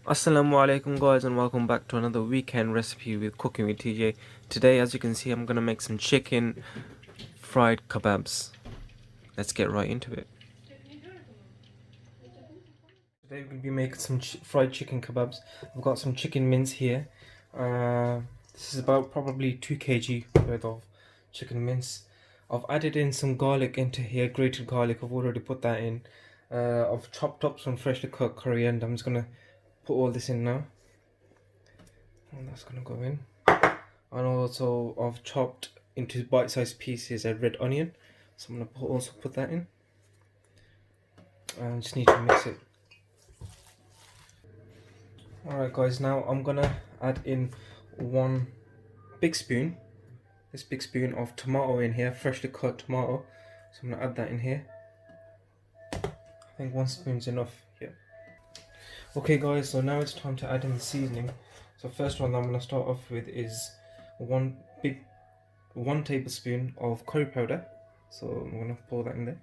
Assalamu alaikum guys, and welcome back to another weekend recipe with Cooking with TJ. Today, as you can see, I'm gonna make some chicken fried kebabs. Let's get right into it. Today we're gonna be making some fried chicken kebabs. I've got some chicken mince here. This is about probably 2 kg worth of chicken mince. I've added in some garlic into here, grated garlic. I've already put that in. I've chopped up some freshly cut coriander. I'm just gonna put all this in now. And that's gonna go in. And also I've chopped into bite-sized pieces a red onion, so I'm gonna also put that in. And just need to mix it. Alright guys, now I'm gonna add in one big spoon, this big spoon of tomato in here, freshly cut tomato. So I'm gonna add that in here. I think 1 spoon's enough here. Okay guys, so now it's time to add in the seasoning. So first one I'm gonna start off with is one tablespoon of curry powder. So I'm gonna pour that in there.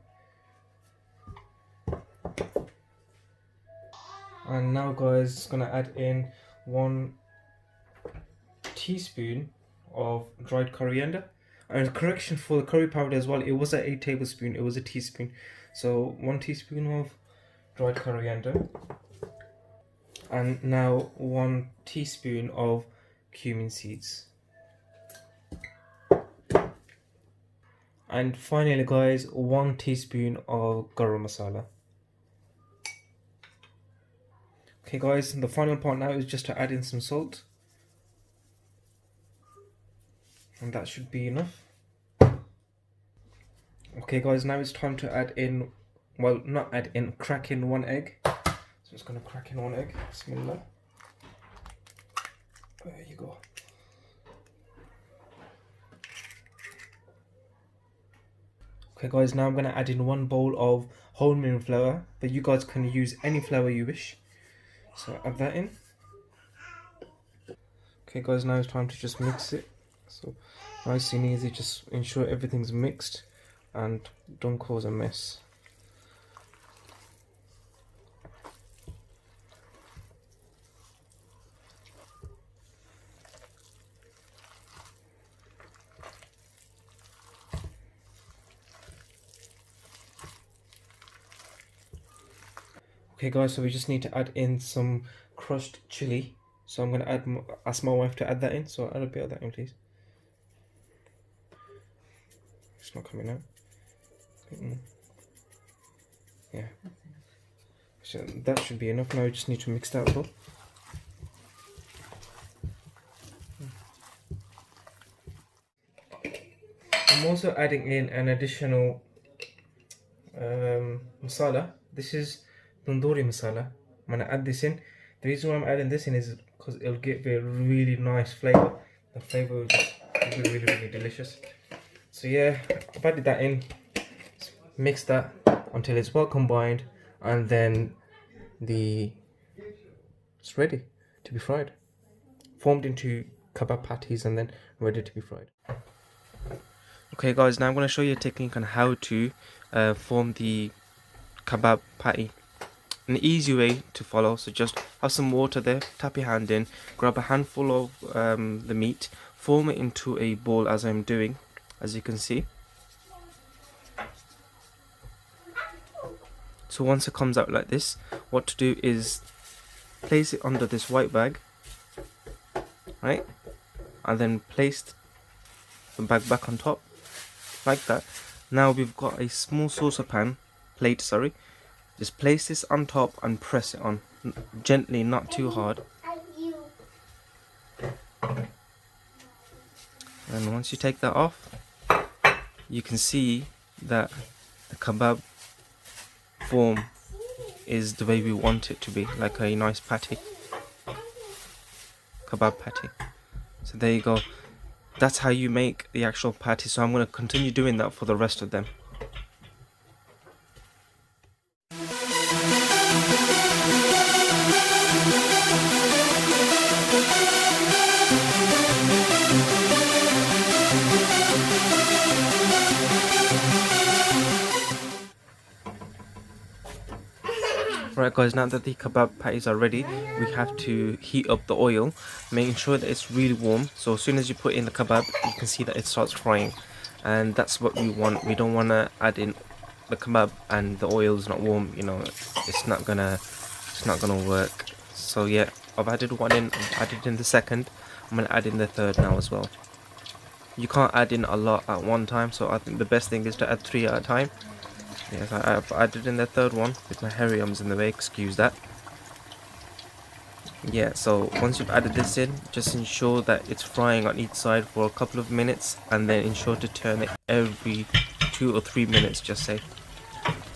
And now guys, it's gonna add in 1 teaspoon of dried coriander. And correction for the curry powder as well, it was a tablespoon, it was a teaspoon. So 1 teaspoon of dried coriander. And now 1 teaspoon of cumin seeds. And finally guys, 1 teaspoon of Garam Masala. Okay guys, the final part now is just to add in some salt. And that should be enough. Okay guys, now it's time to add in, well, not add in, crack in 1 egg. So I'm just going to crack in 1 egg. Bismillah. There you go. Okay guys, now I'm going to add in 1 bowl of wholemeal flour, but you guys can use any flour you wish. So add that in. Okay guys, now it's time to just mix it. So nice and easy, just ensure everything's mixed and don't cause a mess. Okay guys, so we just need to add in some crushed chili. So I'm going to ask my wife to add that in. So add a bit of that in, please. It's not coming out. Yeah. So that should be enough. Now we just need to mix that up. I'm also adding in an additional masala. This is Tandoori Masala. I'm going to add this in. The reason why I'm adding this in is because it'll give a really nice flavour. The flavour will just be really, really delicious. So yeah, I've added that in. Mix that until it's well combined, and then it's ready to be fried. Formed into kebab patties and then ready to be fried. Okay guys, now I'm going to show you a technique on how to form the kebab patty. An easy way to follow. So just have some water there, tap your hand in, grab a handful of the meat, form it into a ball as I'm doing, as you can see. So once it comes out like this, what to do is place it under this white bag, right, and then place the bag back on top like that. Now we've got a small plate, just place this on top and press it on gently, not too hard. And once you take that off, you can see that the kebab form is the way we want it to be, like a nice patty, kebab patty. So there you go, that's how you make the actual patty. So I'm going to continue doing that for the rest of them. Right Alright guys, now that the kebab patties are ready, we have to heat up the oil, making sure that it's really warm. So as soon as you put in the kebab, you can see that it starts frying, and that's what we want. We don't want to add in the kebab and the oil is not warm. You know, it's not gonna work. So yeah, I've added one in. I've added in the second. I'm gonna add in the third now as well. You can't add in a lot at one time, so I think the best thing is to add 3 at a time. Yes, I've added in the third one with my hairy arms in the way, excuse that. Yeah, so once you've added this in, just ensure that it's frying on each side for a couple of minutes, and then ensure to turn it every 2 or 3 minutes, just say.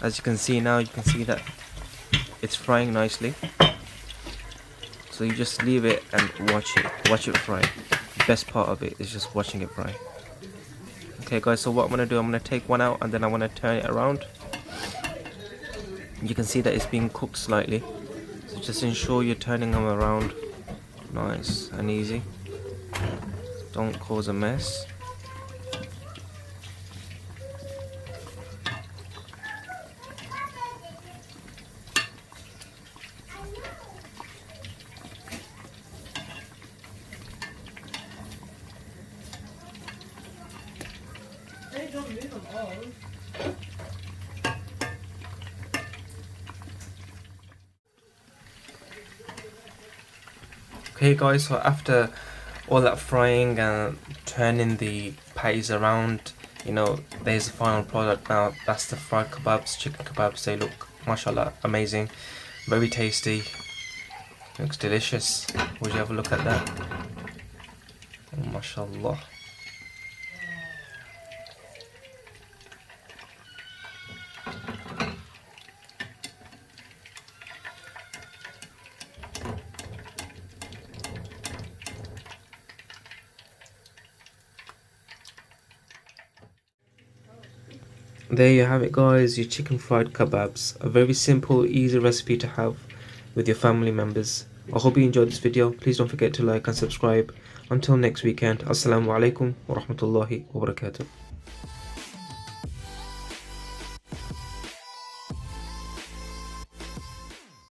As you can see now, you can see that it's frying nicely. So you just leave it and watch it fry. The best part of it is just watching it fry. Okay guys, so what I'm going to do, I'm going to take one out and then I want to turn it around. You can see that it's being cooked slightly, so just ensure you're turning them around nice and easy. Don't cause a mess. Okay guys, so after all that frying and turning the patties around, you know, there's the final product now. That's the fried kebabs, chicken kebabs. They look, mashallah, amazing, very tasty, looks delicious. Would you have a look at that? Oh, mashallah. There you have it guys, your chicken fried kebabs. A very simple, easy recipe to have with your family members. I hope you enjoyed this video. Please don't forget to like and subscribe. Until next weekend, assalamu alaikum wa rahmatullahi wa barakatuh.